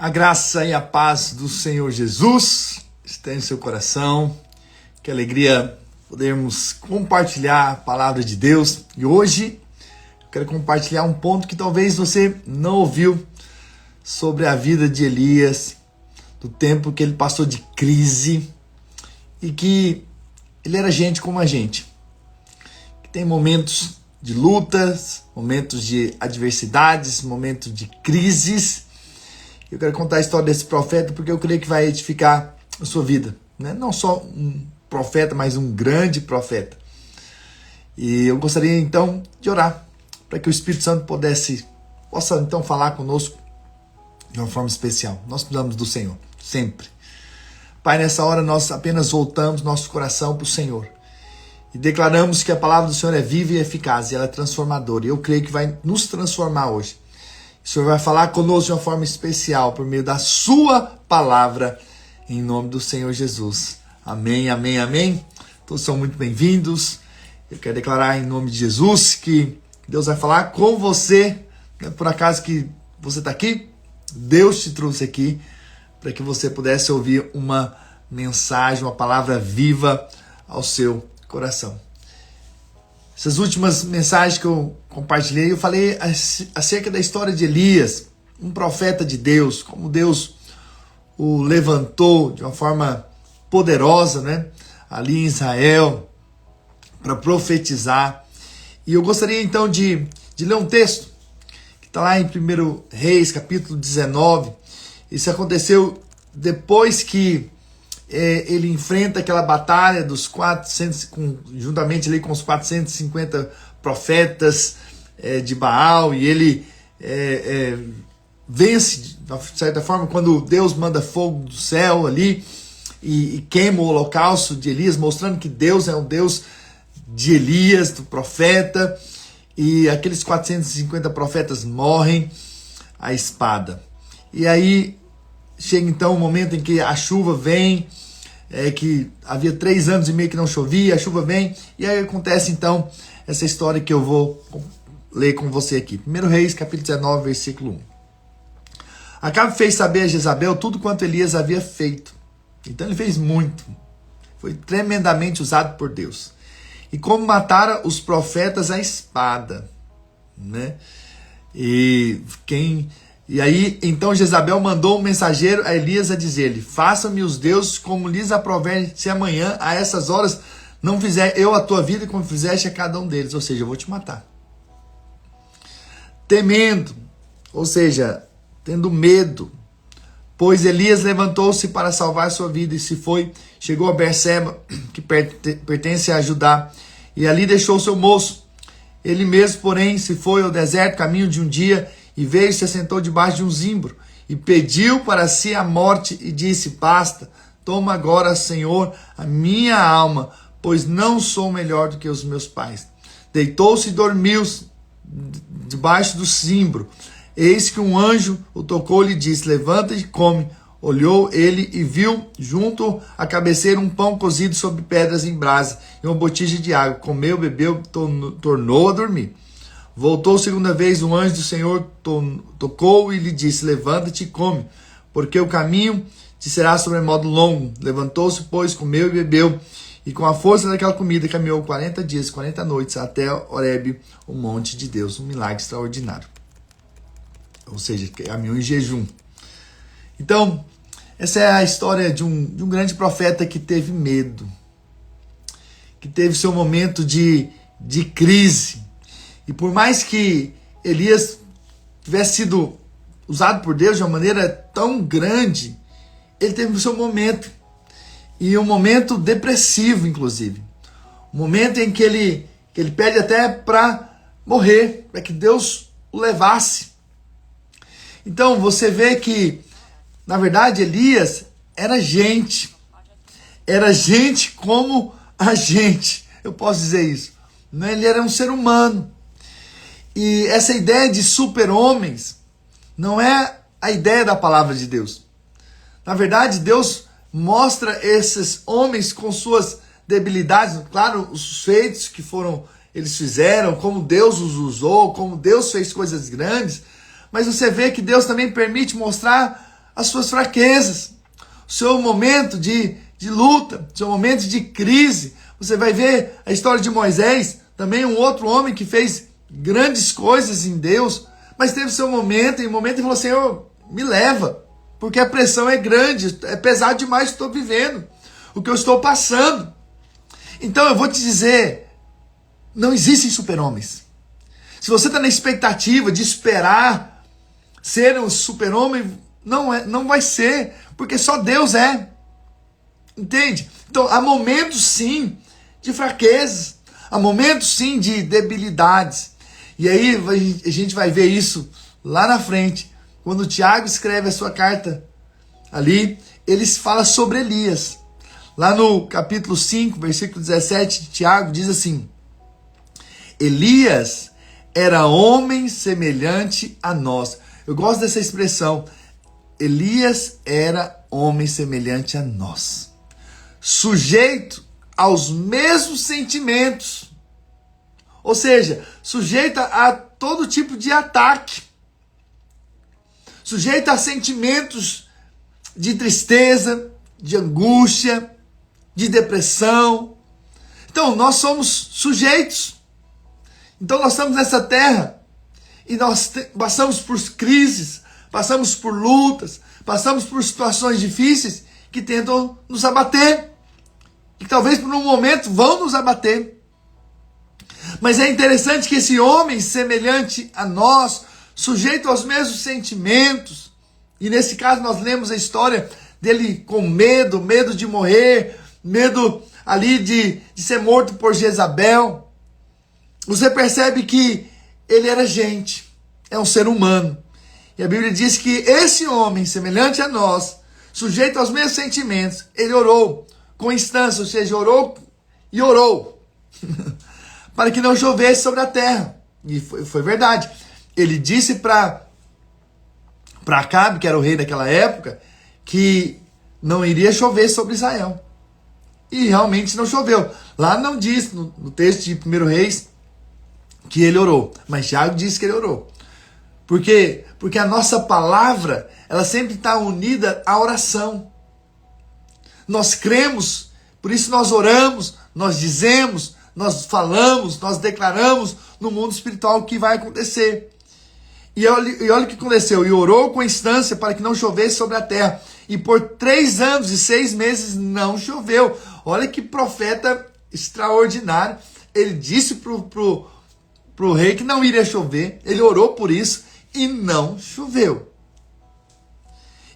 A graça e a paz do Senhor Jesus esteja em seu coração. Que alegria podermos compartilhar a palavra de Deus. E hoje eu quero compartilhar um ponto que talvez você não ouviu sobre a vida de Elias, do tempo que ele passou de crise e que ele era gente como a gente. Que tem momentos de lutas, momentos de adversidades, momentos de crises. Eu quero contar a história desse profeta porque eu creio que vai edificar a sua vida, né? Não só um profeta, mas um grande profeta. E eu gostaria então de orar para que o Espírito Santo possa então falar conosco de uma forma especial. Nós precisamos do Senhor, sempre. Pai, nessa hora nós apenas voltamos nosso coração para o Senhor e declaramos que a palavra do Senhor é viva e eficaz e ela é transformadora. E eu creio que vai nos transformar hoje. O Senhor vai falar conosco de uma forma especial por meio da sua palavra, em nome do Senhor Jesus. Amém, amém, amém. Todos são muito bem-vindos. Eu quero declarar em nome de Jesus que Deus vai falar com você. Por acaso que você está aqui, Deus te trouxe aqui para que você pudesse ouvir uma mensagem, uma palavra viva ao seu coração. Essas últimas mensagens que eu compartilhei, eu falei acerca da história de Elias, um profeta de Deus, como Deus o levantou de uma forma poderosa, né? Ali em Israel, para profetizar. E eu gostaria então de ler um texto, que está lá em 1 Reis, capítulo 19. Isso aconteceu depois que ele enfrenta aquela batalha dos 400, juntamente ali com os 450 profetas de Baal, e ele vence, de certa forma, quando Deus manda fogo do céu ali e queima o holocausto de Elias, mostrando que Deus é um Deus de Elias, do profeta, e aqueles 450 profetas morrem à espada. E aí chega então o momento em que a chuva vem, que havia 3 anos e meio que não chovia, a chuva vem, e aí acontece então essa história que eu vou ler com você aqui. 1 Reis, capítulo 19, versículo 1. Acabe fez saber a Jezabel tudo quanto Elias havia feito. Então ele fez muito. Foi tremendamente usado por Deus. E como matara os profetas à espada, né? E aí, então Jezabel mandou um mensageiro a Elias a dizer-lhe: façam-me os deuses como lhes aprover, se amanhã, a essas horas, não fizer eu a tua vida como fizeste a cada um deles. Ou seja, eu vou te matar. Temendo, ou seja, tendo medo, pois Elias levantou-se para salvar sua vida e se foi, chegou a Berseba, que pertence a Judá, e ali deixou seu moço. Ele mesmo, porém, se foi ao deserto, caminho de um dia, e veio e se assentou debaixo de um zimbro, e pediu para si a morte, e disse: basta, toma agora, Senhor, a minha alma, pois não sou melhor do que os meus pais. Deitou-se e dormiu debaixo do zimbro. Eis que um anjo o tocou e lhe disse: levanta-te e come. Olhou ele e viu junto à cabeceira um pão cozido sobre pedras em brasa e uma botija de água. Comeu, bebeu, tornou a dormir. Voltou segunda vez, o anjo do Senhor tocou e lhe disse: levanta-te e come, porque o caminho te será sobremodo longo. Levantou-se, pois, comeu e bebeu, e com a força daquela comida caminhou 40 dias, 40 noites, até Horebe, o monte de Deus. Um milagre extraordinário. Ou seja, caminhou em jejum. Então, essa é a história de um grande profeta que teve medo, que teve seu momento de crise. E por mais que Elias tivesse sido usado por Deus de uma maneira tão grande, ele teve o seu momento. E um momento depressivo, inclusive. Um momento em que ele pede até para morrer, para que Deus o levasse. Então você vê que, na verdade, Elias era gente. Era gente como a gente. Eu posso dizer isso. Ele era um ser humano. E essa ideia de super-homens não é a ideia da palavra de Deus. Na verdade, Deus mostra esses homens com suas debilidades. Claro, os feitos que eles fizeram, como Deus os usou, como Deus fez coisas grandes. Mas você vê que Deus também permite mostrar as suas fraquezas, o seu momento de luta, o seu momento de crise. Você vai ver a história de Moisés, também um outro homem que fez grandes coisas em Deus, mas teve seu momento, e um momento ele falou: Senhor, me leva, porque a pressão é grande, é pesado demais o que estou vivendo, o que eu estou passando. Então eu vou te dizer, não existem super-homens. Se você está na expectativa de esperar ser um super-homem, não vai ser, porque só Deus é. Entende? Então há momentos sim de fraquezas, há momentos sim de debilidades. E aí a gente vai ver isso lá na frente, quando o Tiago escreve a sua carta ali, ele fala sobre Elias. Lá no capítulo 5, versículo 17 de Tiago, diz assim: Elias era homem semelhante a nós. Eu gosto dessa expressão. Elias era homem semelhante a nós, sujeito aos mesmos sentimentos, ou seja, sujeito a todo tipo de ataque, sujeito a sentimentos de tristeza, de angústia, de depressão. Então nós somos sujeitos. Então nós estamos nessa terra e nós passamos por crises, passamos por lutas, passamos por situações difíceis que tentam nos abater, que talvez por um momento vão nos abater. Mas é interessante que esse homem semelhante a nós, sujeito aos mesmos sentimentos, e nesse caso nós lemos a história dele com medo de morrer, medo ali de ser morto por Jezabel. Você percebe que ele era gente, é um ser humano. E a Bíblia diz que esse homem, semelhante a nós, sujeito aos mesmos sentimentos, ele orou com instância, ou seja, orou e orou, para que não chovesse sobre a terra. E foi verdade. Ele disse para Acabe, que era o rei daquela época, que não iria chover sobre Israel. E realmente não choveu. Lá não diz, no texto de 1 Reis, que ele orou. Mas Tiago diz que ele orou. Por quê? Porque a nossa palavra, ela sempre está unida à oração. Nós cremos, por isso nós oramos, nós dizemos, nós falamos, nós declaramos no mundo espiritual o que vai acontecer. E olha o que aconteceu. E orou com instância para que não chovesse sobre a terra. E por 3 anos e 6 meses não choveu. Olha que profeta extraordinário. Ele disse pro rei que não iria chover. Ele orou por isso e não choveu.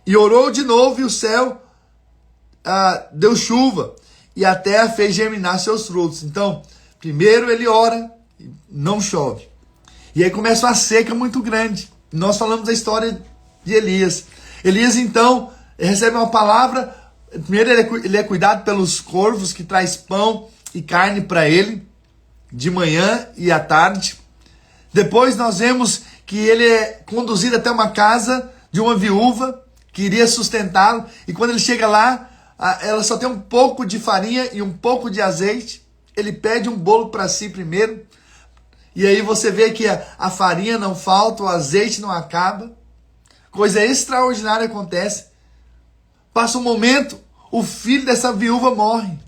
E orou de novo e o céu deu chuva. E a terra fez germinar seus frutos. Então, primeiro ele ora e não chove. E aí começa uma seca muito grande. Nós falamos da história de Elias. Elias, então, recebe uma palavra. Primeiro ele é cuidado pelos corvos que traz pão e carne para ele, de manhã e à tarde. Depois nós vemos que ele é conduzido até uma casa de uma viúva que iria sustentá-lo. E quando ele chega lá, ela só tem um pouco de farinha e um pouco de azeite. Ele pede um bolo para si primeiro. E aí você vê que a farinha não falta, o azeite não acaba. Coisa extraordinária acontece. Passa um momento, o filho dessa viúva morre.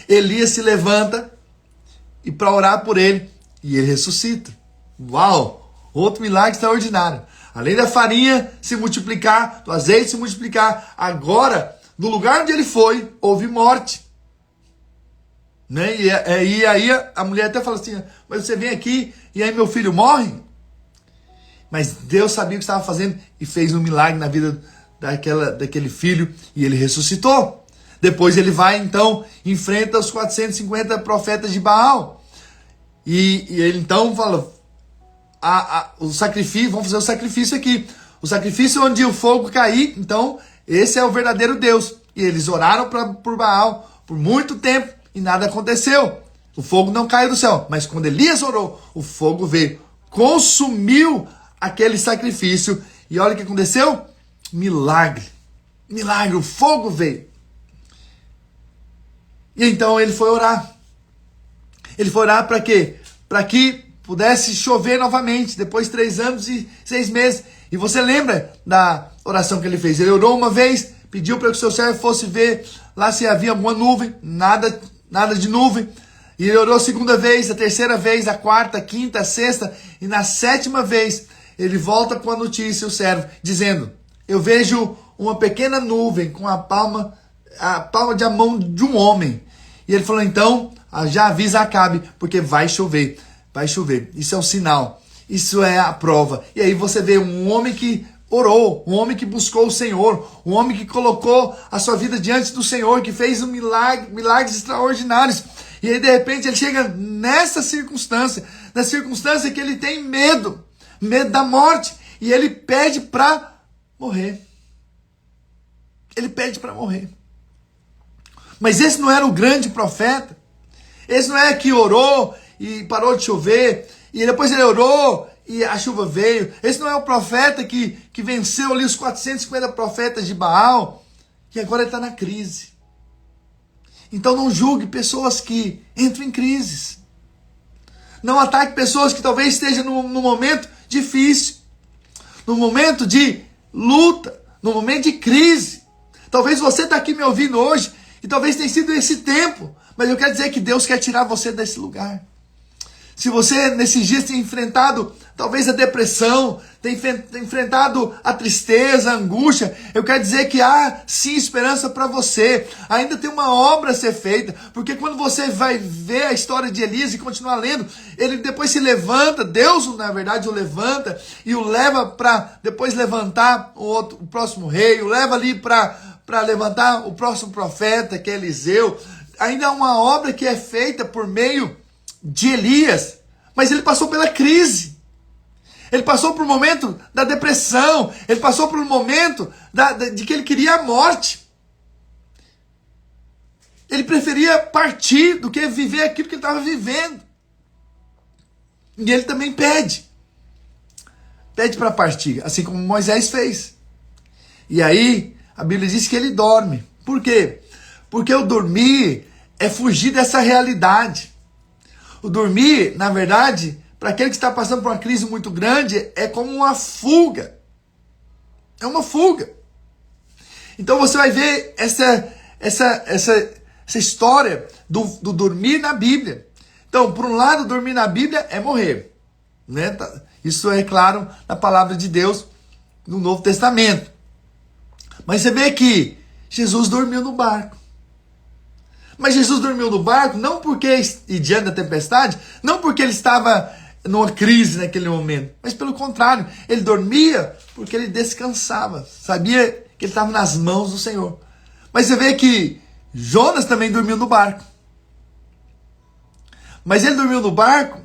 Elias se levanta e para orar por ele. E ele ressuscita. Uau! Outro milagre extraordinário. Além da farinha se multiplicar, do azeite se multiplicar, agora, no lugar onde ele foi, houve morte. Né? E aí a mulher até fala assim: mas você vem aqui e aí meu filho morre? Mas Deus sabia o que estava fazendo e fez um milagre na vida daquele filho e ele ressuscitou. Depois ele vai então, enfrenta os 450 profetas de Baal. E ele então fala: o sacrifício, vamos fazer o sacrifício aqui. O sacrifício onde o fogo cair, então esse é o verdadeiro Deus. E eles oraram por Baal por muito tempo. E nada aconteceu. O fogo não caiu do céu. Mas quando Elias orou, o fogo veio, consumiu aquele sacrifício. E olha o que aconteceu. Milagre. Milagre. O fogo veio. E então ele foi orar. Ele foi orar para quê? Para que pudesse chover novamente. Depois de 3 anos e 6 meses. E você lembra da oração que ele fez? Ele orou uma vez, pediu para que o seu servo fosse ver lá se havia alguma nuvem, nada de nuvem. E ele orou a segunda vez, a terceira vez, a quarta, a quinta, a sexta, e na sétima vez ele volta com a notícia, o servo, dizendo: eu vejo uma pequena nuvem com a palma de a mão de um homem. E ele falou: então, já avisa Acabe, porque vai chover. Vai chover. Isso é um sinal. Isso é a prova. E aí você vê um homem que orou, um homem que buscou o Senhor, um homem que colocou a sua vida diante do Senhor, que fez milagres extraordinários. E aí de repente ele chega nessa circunstância, na circunstância que ele tem medo da morte, e ele pede para morrer. Ele pede para morrer. Mas esse não era o grande profeta. Esse não é que orou e parou de chover, e depois ele orou e a chuva veio. Esse não é o profeta que venceu ali os 450 profetas de Baal, e agora ele está na crise. Então não julgue pessoas que entram em crises. Não ataque pessoas que talvez estejam num momento difícil, num momento de luta, num momento de crise. Talvez você está aqui me ouvindo hoje, e talvez tenha sido esse tempo, mas eu quero dizer que Deus quer tirar você desse lugar. Se você nesses dias tem enfrentado talvez a depressão, tem enfrentado a tristeza, a angústia, eu quero dizer que há sim esperança para você. Ainda tem uma obra a ser feita, porque quando você vai ver a história de Elias e continuar lendo, ele depois se levanta, Deus na verdade o levanta e o leva para depois levantar o próximo rei, o leva ali para levantar o próximo profeta, que é Eliseu. Ainda há uma obra que é feita por meio de Elias, mas ele passou pela crise. Ele passou por um momento da depressão. Ele passou por um momento de que ele queria a morte. Ele preferia partir do que viver aquilo que ele estava vivendo. E ele também pede. Pede para partir, assim como Moisés fez. E aí, a Bíblia diz que ele dorme. Por quê? Porque o dormir é fugir dessa realidade. O dormir, na verdade, para aquele que está passando por uma crise muito grande, é como uma fuga. É uma fuga. Então você vai ver essa história do dormir na Bíblia. Então, por um lado, dormir na Bíblia é morrer. Né? Isso é claro na palavra de Deus no Novo Testamento. Mas você vê que Jesus dormiu no barco. Mas Jesus dormiu no barco não porque, e diante da tempestade, não porque ele estava numa crise naquele momento, mas pelo contrário, ele dormia porque ele descansava, sabia que ele estava nas mãos do Senhor. Mas você vê que Jonas também dormiu no barco. Mas ele dormiu no barco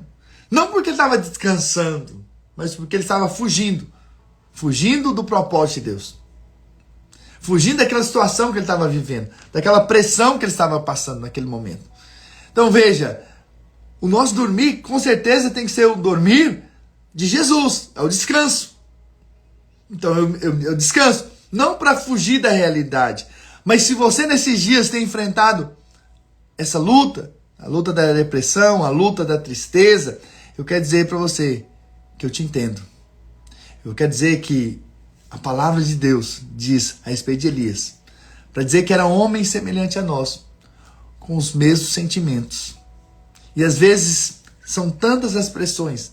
não porque ele estava descansando, mas porque ele estava fugindo do propósito de Deus. Fugindo daquela situação que ele estava vivendo, daquela pressão que ele estava passando naquele momento. Então veja, o nosso dormir com certeza tem que ser o dormir de Jesus, é o descanso. Então eu descanso, não para fugir da realidade, mas se você nesses dias tem enfrentado essa luta, a luta da depressão, a luta da tristeza, eu quero dizer para você que eu te entendo. Eu quero dizer que a palavra de Deus diz a respeito de Elias, para dizer que era um homem semelhante a nós, com os mesmos sentimentos. E às vezes são tantas as pressões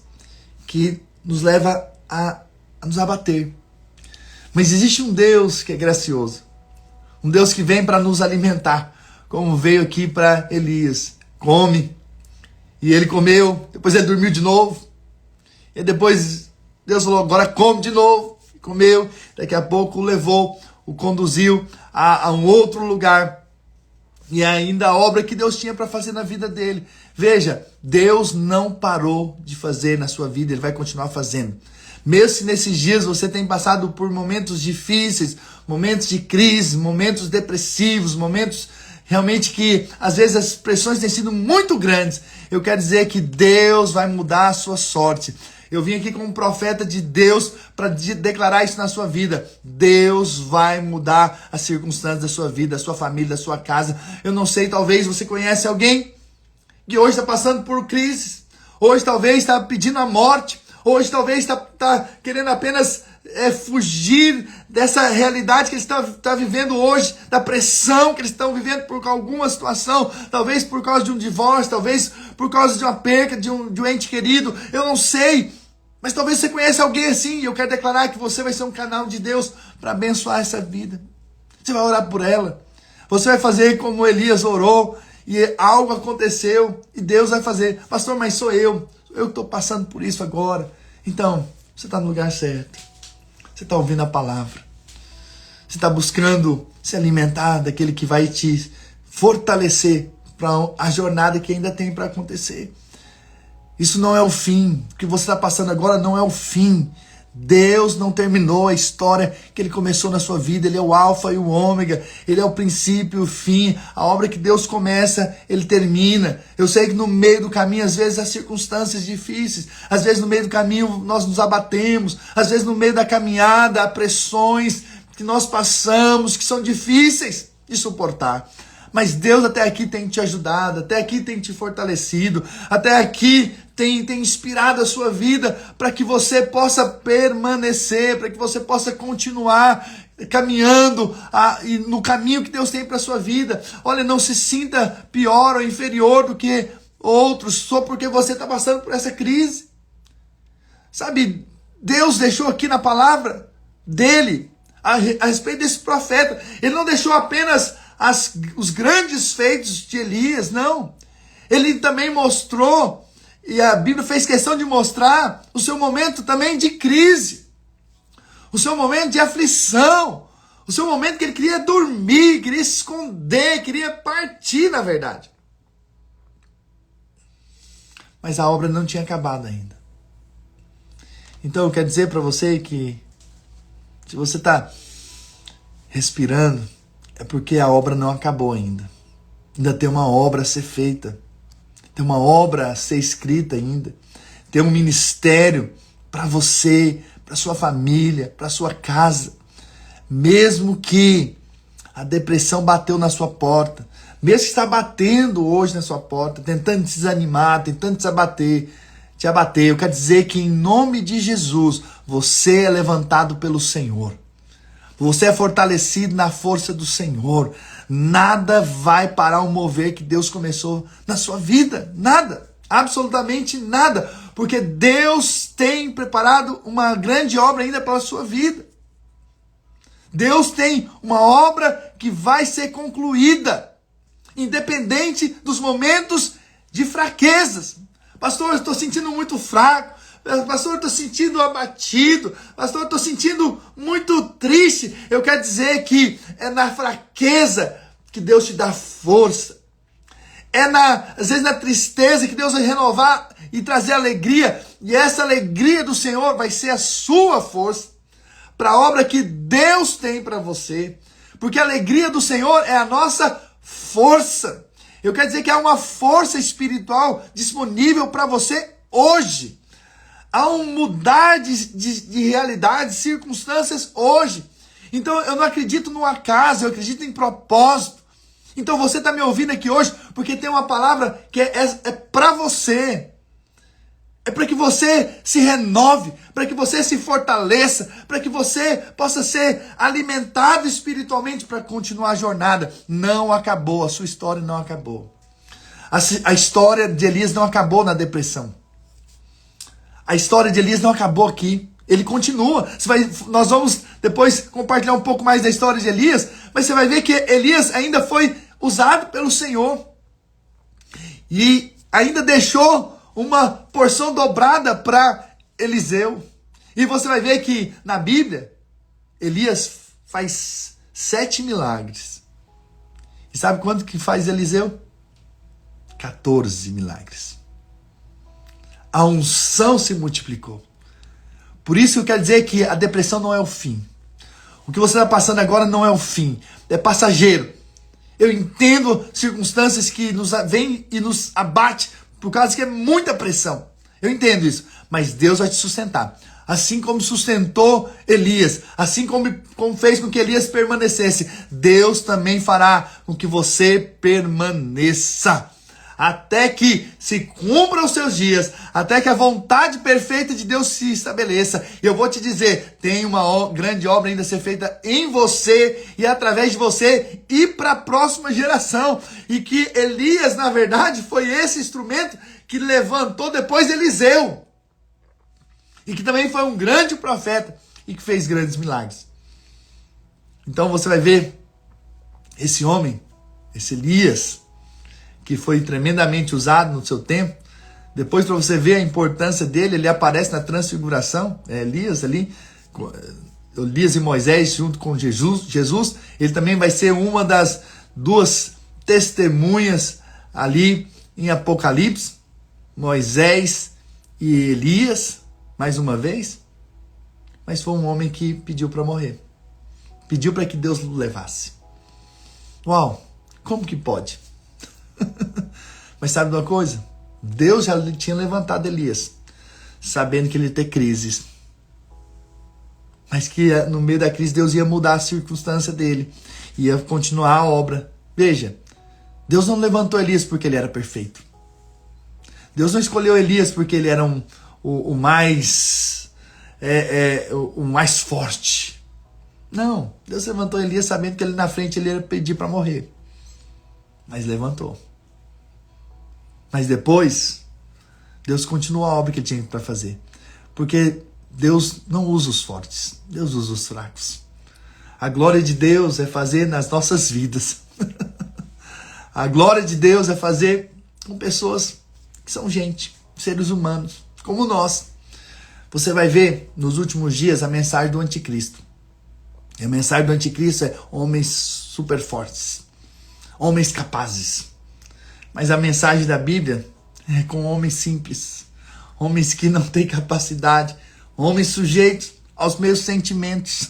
que nos leva a nos abater. Mas existe um Deus que é gracioso, um Deus que vem para nos alimentar, como veio aqui para Elias. Come. E ele comeu, depois ele dormiu de novo. E depois Deus falou, agora come de novo. Comeu, daqui a pouco o levou, o conduziu a um outro lugar. E ainda a obra que Deus tinha para fazer na vida dele. Veja, Deus não parou de fazer na sua vida, Ele vai continuar fazendo. Mesmo se nesses dias você tem passado por momentos difíceis, momentos de crise, momentos depressivos, momentos realmente que às vezes as pressões têm sido muito grandes, eu quero dizer que Deus vai mudar a sua sorte. Eu vim aqui como um profeta de Deus para declarar isso na sua vida. Deus vai mudar as circunstâncias da sua vida, da sua família, da sua casa. Eu não sei, talvez você conhece alguém que hoje está passando por crise. Hoje talvez está pedindo a morte. Hoje talvez está querendo apenas fugir dessa realidade que eles estão vivendo hoje, da pressão que eles estão vivendo por alguma situação, talvez por causa de um divórcio, talvez por causa de uma perca de um ente querido, eu não sei, mas talvez você conheça alguém assim, e eu quero declarar que você vai ser um canal de Deus para abençoar essa vida. Você vai orar por ela, você vai fazer como Elias orou, e algo aconteceu, e Deus vai fazer. Pastor, mas sou eu estou passando por isso agora. Então, você está no lugar certo. Você está ouvindo a palavra. Você está buscando se alimentar daquele que vai te fortalecer para a jornada que ainda tem para acontecer. Isso não é o fim. O que você está passando agora não é o fim. Deus não terminou a história que Ele começou na sua vida. Ele é o alfa e o ômega. Ele é o princípio e o fim. A obra que Deus começa, Ele termina. Eu sei que no meio do caminho, às vezes, há circunstâncias difíceis. Às vezes, no meio do caminho, nós nos abatemos. Às vezes, no meio da caminhada, há pressões que nós passamos, que são difíceis de suportar. Mas Deus até aqui tem te ajudado, até aqui tem te fortalecido, até aqui tem inspirado a sua vida para que você possa permanecer, para que você possa continuar caminhando no caminho que Deus tem para a sua vida. Olha, não se sinta pior ou inferior do que outros só porque você está passando por essa crise. Sabe, Deus deixou aqui na palavra dele, a respeito desse profeta, ele não deixou apenas os grandes feitos de Elias, não. Ele também mostrou, e a Bíblia fez questão de mostrar, o seu momento também de crise, o seu momento de aflição, o seu momento que ele queria dormir, queria se esconder, queria partir, na verdade. Mas a obra não tinha acabado ainda. Então eu quero dizer para você que, se você está respirando, é porque a obra não acabou ainda. Ainda tem uma obra a ser feita. Tem uma obra a ser escrita ainda. Tem um ministério para você, para sua família, para sua casa. Mesmo que a depressão bateu na sua porta, mesmo que está batendo hoje na sua porta, tentando te desanimar, tentando te abater, eu quero dizer que em nome de Jesus, você é levantado pelo Senhor. Você é fortalecido na força do Senhor. Nada vai parar o mover que Deus começou na sua vida. Nada. Absolutamente nada. Porque Deus tem preparado uma grande obra ainda para a sua vida. Deus tem uma obra que vai ser concluída, independente dos momentos de fraquezas. Pastor, eu estou sentindo muito fraco. Pastor, eu estou sentindo abatido. Pastor, eu estou sentindo muito triste. Eu quero dizer que é na fraqueza que Deus te dá força. Às vezes na tristeza que Deus vai renovar e trazer alegria. E essa alegria do Senhor vai ser a sua força para a obra que Deus tem para você. Porque a alegria do Senhor é a nossa força. Eu quero dizer que há uma força espiritual disponível para você hoje. Há um mudar de realidade, circunstâncias hoje. Então eu não acredito no acaso, eu acredito em propósito. Então você está me ouvindo aqui hoje porque tem uma palavra que é para você. É para que você se renove, para que você se fortaleça, para que você possa ser alimentado espiritualmente para continuar a jornada. Não acabou, a sua história não acabou. A história de Elias não acabou na depressão. A história de Elias não acabou aqui. Ele continua. Nós vamos depois compartilhar um pouco mais da história de Elias, mas você vai ver que Elias ainda foi usado pelo Senhor. E ainda deixou uma porção dobrada para Eliseu. E você vai ver que na Bíblia, Elias faz 7 milagres. E sabe quanto que faz Eliseu? 14 milagres. A unção se multiplicou. Por isso eu quero dizer que a depressão não é o fim. O que você está passando agora não é o fim. É passageiro. Eu entendo circunstâncias que nos vêm e nos abate por causa que é muita pressão. Eu entendo isso. Mas Deus vai te sustentar. Assim como sustentou Elias. Assim como fez com que Elias permanecesse. Deus também fará com que você permaneça. até que se cumpram os seus dias, até que a vontade perfeita de Deus se estabeleça. E eu vou te dizer, tem uma grande obra ainda a ser feita em você e através de você e para a próxima geração. E que Elias, na verdade, foi esse instrumento que levantou depois Eliseu. E que também foi um grande profeta e que fez grandes milagres. Então você vai ver esse homem, esse Elias, que foi tremendamente usado no seu tempo. Depois, para você ver a importância dele, ele aparece na transfiguração, Elias ali, Elias e Moisés junto com Jesus. Ele também vai ser uma das duas testemunhas ali em Apocalipse, Moisés e Elias, mais uma vez. Mas foi um homem que pediu para morrer. Pediu para que Deus o levasse. Uau, como que pode? Mas sabe de uma coisa? Deus já tinha levantado Elias, sabendo que ele ia ter crises. Mas que no meio da crise Deus ia mudar a circunstância dele. Ia continuar a obra. Veja, Deus não levantou Elias porque ele era perfeito. Deus não escolheu Elias porque ele era o mais forte. Não, Deus levantou Elias sabendo que ele na frente ele ia pedir para morrer. Mas levantou. Mas depois, Deus continuou a obra que ele tinha para fazer. Porque Deus não usa os fortes, Deus usa os fracos. A glória de Deus é fazer nas nossas vidas. A glória de Deus é fazer com pessoas que são gente, seres humanos, como nós. Você vai ver nos últimos dias a mensagem do anticristo. E a mensagem do anticristo é homens super fortes, homens capazes. Mas a mensagem da Bíblia é com homens simples, homens que não têm capacidade, homens sujeitos aos meus sentimentos,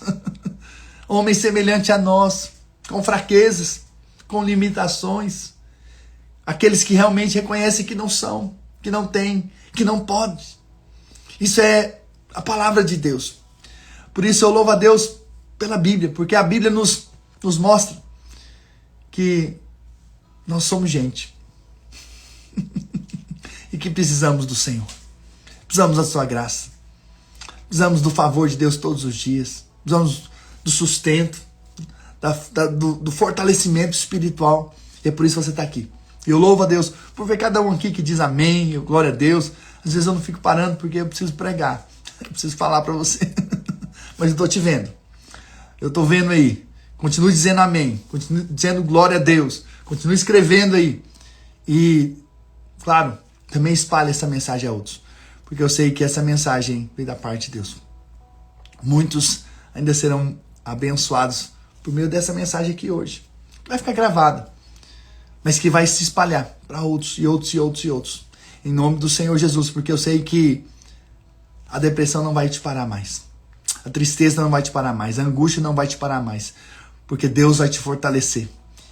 homens semelhantes a nós, com fraquezas, com limitações, aqueles que realmente reconhecem que não são, que não têm, que não podem. Isso é a palavra de Deus. Por isso eu louvo a Deus pela Bíblia, porque a Bíblia nos mostra que nós somos gente e que precisamos do Senhor, precisamos da sua graça, precisamos do favor de Deus todos os dias, precisamos do sustento, do fortalecimento espiritual. E é por isso que você está aqui. Eu louvo a Deus por ver cada um aqui que diz amém, glória a Deus. Às vezes eu não fico parando porque eu preciso pregar, eu preciso falar para você, mas eu estou te vendo. Eu estou vendo aí. Continue dizendo amém. Continue dizendo glória a Deus. Continue escrevendo aí. E, claro, também espalhe essa mensagem a outros. Porque eu sei que essa mensagem veio da parte de Deus. Muitos ainda serão abençoados por meio dessa mensagem aqui hoje. Que vai ficar gravada. Mas que vai se espalhar para outros e outros e outros e outros. Em nome do Senhor Jesus. Porque eu sei que a depressão não vai te parar mais. A tristeza não vai te parar mais, a angústia não vai te parar mais, porque Deus vai te fortalecer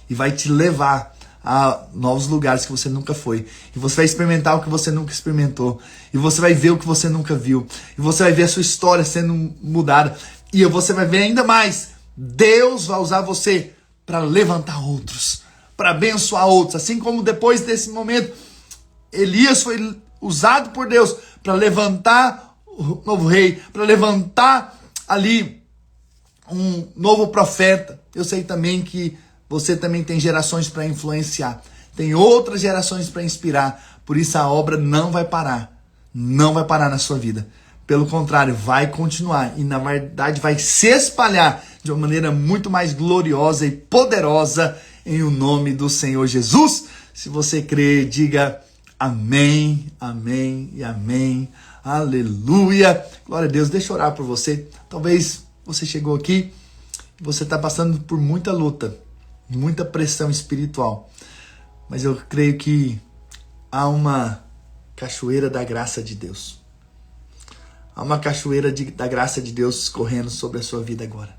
e vai te levar a novos lugares que você nunca foi. E você vai experimentar o que você nunca experimentou. E você vai ver o que você nunca viu. E você vai ver a sua história sendo mudada. E você vai ver ainda mais. Deus vai usar você para levantar outros, para abençoar outros. Assim como depois desse momento, Elias foi usado por Deus para levantar o novo rei, para levantar ali um novo profeta. Eu sei também que você também tem gerações para influenciar, tem outras gerações para inspirar. Por isso a obra não vai parar, não vai parar na sua vida. Pelo contrário, vai continuar e na verdade vai se espalhar de uma maneira muito mais gloriosa e poderosa em o nome do Senhor Jesus. Se você crê, diga amém, amém e amém. Aleluia. Glória a Deus. Deixa eu orar por você. Talvez você chegou aqui e você está passando por muita luta, muita pressão espiritual. Mas eu creio que há uma cachoeira da graça de Deus. Há uma cachoeira da graça de Deus escorrendo sobre a sua vida agora.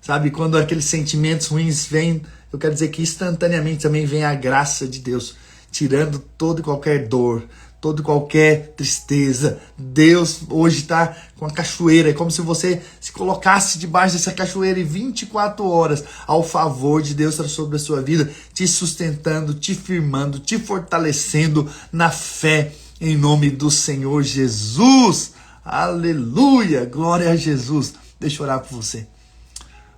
Sabe, quando aqueles sentimentos ruins vêm, eu quero dizer que instantaneamente também vem a graça de Deus, tirando toda e qualquer dor, toda e qualquer tristeza. Deus hoje está com a cachoeira, é como se você se colocasse debaixo dessa cachoeira e 24 horas ao favor de Deus está sobre a sua vida, te sustentando, te firmando, te fortalecendo na fé, em nome do Senhor Jesus. Aleluia, glória a Jesus. Deixa eu orar por você.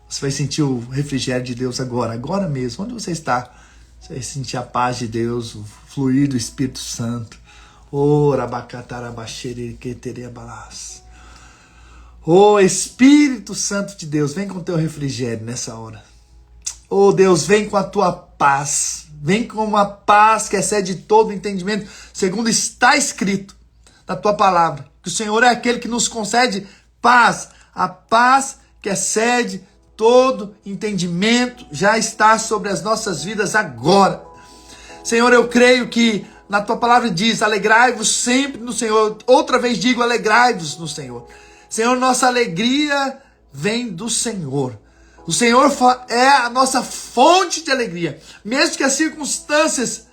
Você vai sentir o refrigério de Deus agora mesmo, onde você está. Você vai sentir a paz de Deus, o fluir do Espírito Santo. Oh, Espírito Santo de Deus, vem com o teu refrigério nessa hora. Oh Deus, vem com a tua paz. Vem com uma paz que excede todo entendimento, segundo está escrito na tua palavra. Que o Senhor é aquele que nos concede paz. A paz que excede todo entendimento já está sobre as nossas vidas agora. Senhor, eu creio que na tua palavra diz, alegrai-vos sempre no Senhor. Outra vez digo, alegrai-vos no Senhor. Senhor, nossa alegria vem do Senhor. O Senhor é a nossa fonte de alegria. Mesmo que as circunstâncias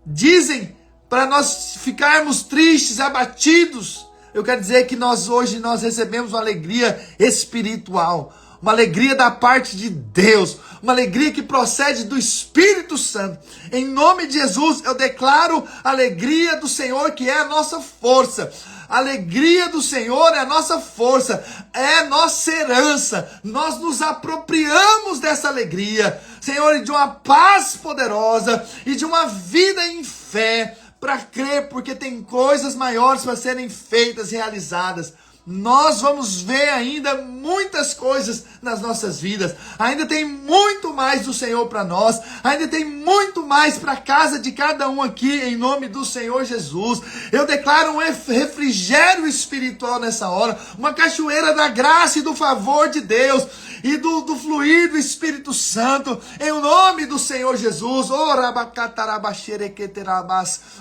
dizem para nós ficarmos tristes, abatidos, eu quero dizer que hoje nós recebemos uma alegria espiritual. Uma alegria da parte de Deus, uma alegria que procede do Espírito Santo. Em nome de Jesus, eu declaro a alegria do Senhor, que é a nossa força. A alegria do Senhor é a nossa força, é a nossa herança. Nós nos apropriamos dessa alegria, Senhor, e de uma paz poderosa e de uma vida em fé, para crer, porque tem coisas maiores para serem feitas, realizadas. Nós vamos ver ainda muitas coisas nas nossas vidas. Ainda tem muito mais do Senhor para nós. Ainda tem muito mais para a casa de cada um aqui, em nome do Senhor Jesus. Eu declaro um refrigério espiritual nessa hora. Uma cachoeira da graça e do favor de Deus. E do fluir do Espírito Santo, em nome do Senhor Jesus.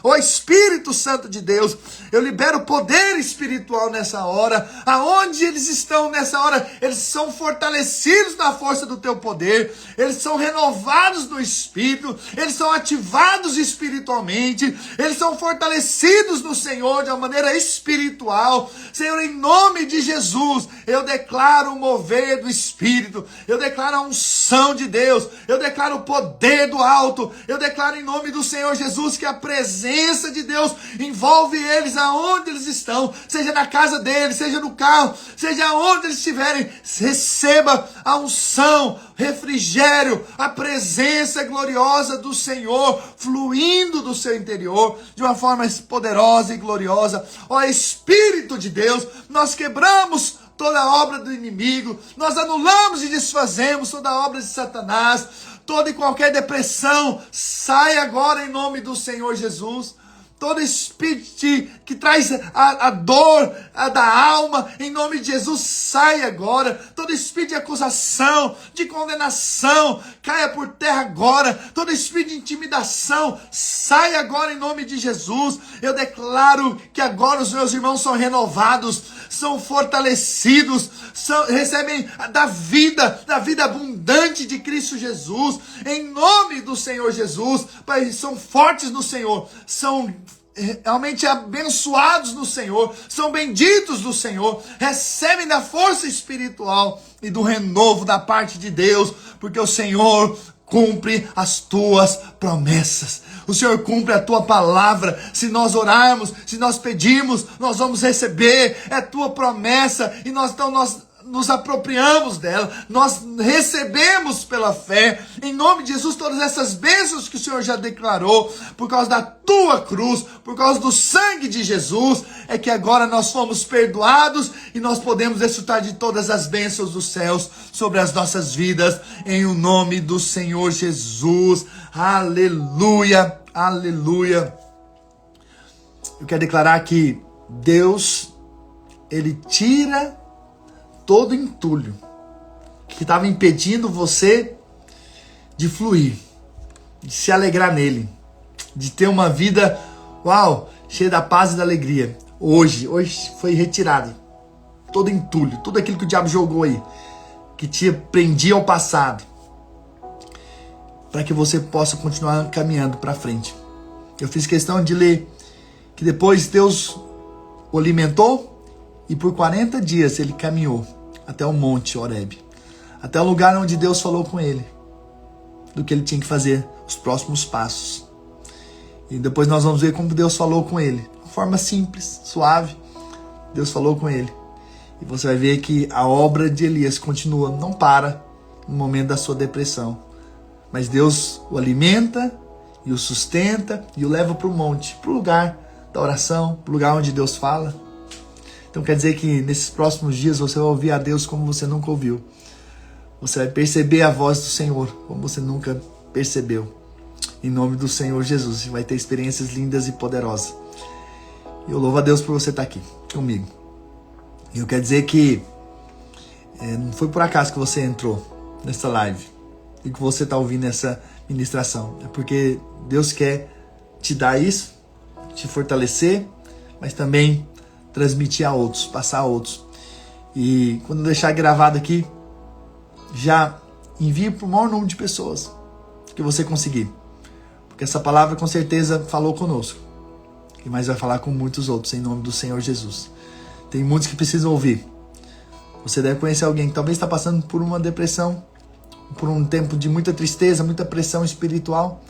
Ó Espírito Santo de Deus, eu libero poder espiritual nessa hora. Aonde eles estão nessa hora? Eles são fortalecidos na força do teu poder, eles são renovados no Espírito, eles são ativados espiritualmente, eles são fortalecidos no Senhor de uma maneira espiritual. Senhor, em nome de Jesus, eu declaro o mover do Espírito. Eu declaro a unção de Deus, eu declaro o poder do alto, eu declaro em nome do Senhor Jesus que a presença de Deus envolve eles aonde eles estão, seja na casa deles, seja no carro, seja aonde eles estiverem. Receba a unção, refrigério, a presença gloriosa do Senhor fluindo do seu interior de uma forma poderosa e gloriosa. Ó Espírito de Deus, nós quebramos toda a obra do inimigo, nós anulamos e desfazemos toda a obra de Satanás, toda e qualquer depressão, sai agora em nome do Senhor Jesus. Todo espírito que traz a dor da alma, em nome de Jesus, sai agora. Todo espírito de acusação, de condenação, caia por terra agora. Todo espírito de intimidação, sai agora em nome de Jesus. Eu declaro que agora os meus irmãos são renovados, são fortalecidos, recebem da vida abundante de Cristo Jesus, em nome do Senhor Jesus. Pai, são fortes no Senhor, são realmente abençoados no Senhor, são benditos do Senhor, recebem da força espiritual e do renovo da parte de Deus, porque o Senhor cumpre as tuas promessas. O Senhor cumpre a tua palavra. Se nós orarmos, se nós pedirmos, nós vamos receber. É tua promessa e nós nos apropriamos dela, nós recebemos pela fé, em nome de Jesus, todas essas bênçãos que o Senhor já declarou, por causa da tua cruz, por causa do sangue de Jesus, é que agora nós fomos perdoados e nós podemos desfrutar de todas as bênçãos dos céus sobre as nossas vidas, em o nome do Senhor Jesus. Aleluia, aleluia. Eu quero declarar que Deus, Ele tira todo entulho que estava impedindo você de fluir, de se alegrar nele, de ter uma vida, cheia da paz e da alegria. Hoje foi retirado todo entulho, tudo aquilo que o diabo jogou aí, que te prendia ao passado, para que você possa continuar caminhando para frente. Eu fiz questão de ler que depois Deus o alimentou e por 40 dias ele caminhou até o monte Horebe, até o lugar onde Deus falou com ele do que ele tinha que fazer, os próximos passos. E depois nós vamos ver como Deus falou com ele, de forma simples, suave. Deus falou com ele. E você vai ver que a obra de Elias continua, não para no momento da sua depressão. Mas Deus o alimenta e o sustenta e o leva para o monte, para o lugar da oração, para o lugar onde Deus fala. Então quer dizer que nesses próximos dias você vai ouvir a Deus como você nunca ouviu. Você vai perceber a voz do Senhor como você nunca percebeu. Em nome do Senhor Jesus, você vai ter experiências lindas e poderosas. E eu louvo a Deus por você estar aqui comigo. E eu quero dizer que não foi por acaso que você entrou nessa live e que você está ouvindo essa ministração. É porque Deus quer te dar isso, te fortalecer, mas também transmitir a outros, passar a outros. E quando deixar gravado aqui, já envie para o maior número de pessoas que você conseguir. Porque essa palavra com certeza falou conosco. E mais vai falar com muitos outros, em nome do Senhor Jesus. Tem muitos que precisam ouvir. Você deve conhecer alguém que talvez está passando por uma depressão, por um tempo de muita tristeza, muita pressão espiritual.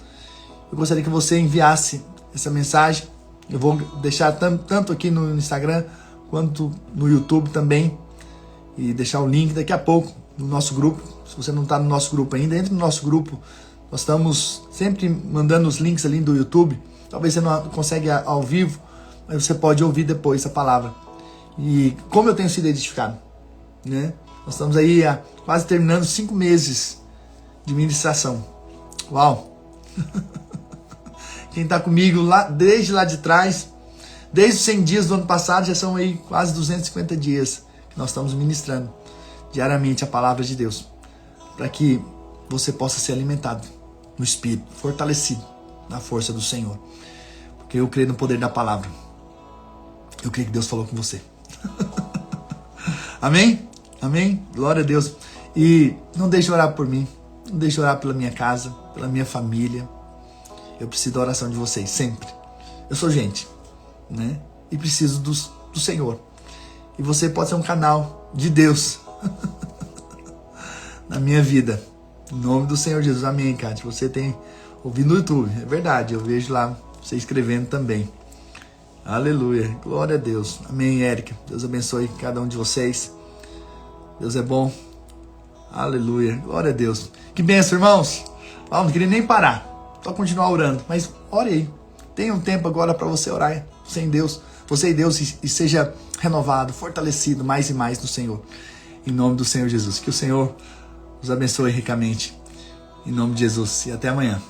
Eu gostaria que você enviasse essa mensagem. Eu vou deixar tanto aqui no Instagram, quanto no YouTube também. E deixar o link daqui a pouco no nosso grupo. Se você não está no nosso grupo ainda, entre no nosso grupo. Nós estamos sempre mandando os links ali do YouTube. Talvez você não consiga ao vivo, mas você pode ouvir depois a palavra. E como eu tenho sido edificado, né? Nós estamos aí quase terminando 5 meses de ministração. Uau! Quem está comigo desde lá de trás, desde os 100 dias do ano passado, já são aí quase 250 dias que nós estamos ministrando diariamente a palavra de Deus, para que você possa ser alimentado no Espírito, fortalecido na força do Senhor. Porque eu creio no poder da palavra. Eu creio que Deus falou com você. Amém? Amém? Glória a Deus. E não deixe de orar por mim. Não deixe de orar pela minha casa, pela minha família. Eu preciso da oração de vocês, sempre. Eu sou gente, né? E preciso do Senhor. E você pode ser um canal de Deus na minha vida. Em nome do Senhor Jesus. Amém, Cátia. Você tem ouvido no YouTube. É verdade, eu vejo lá você escrevendo também. Aleluia. Glória a Deus. Amém, Érica. Deus abençoe cada um de vocês. Deus é bom. Aleluia. Glória a Deus. Que bênção, irmãos. Não queria nem parar. Só continuar orando. Mas ore aí. Tenha um tempo agora para você orar sem Deus. Você e Deus, e seja renovado, fortalecido mais e mais no Senhor. Em nome do Senhor Jesus. Que o Senhor os abençoe ricamente. Em nome de Jesus. E até amanhã.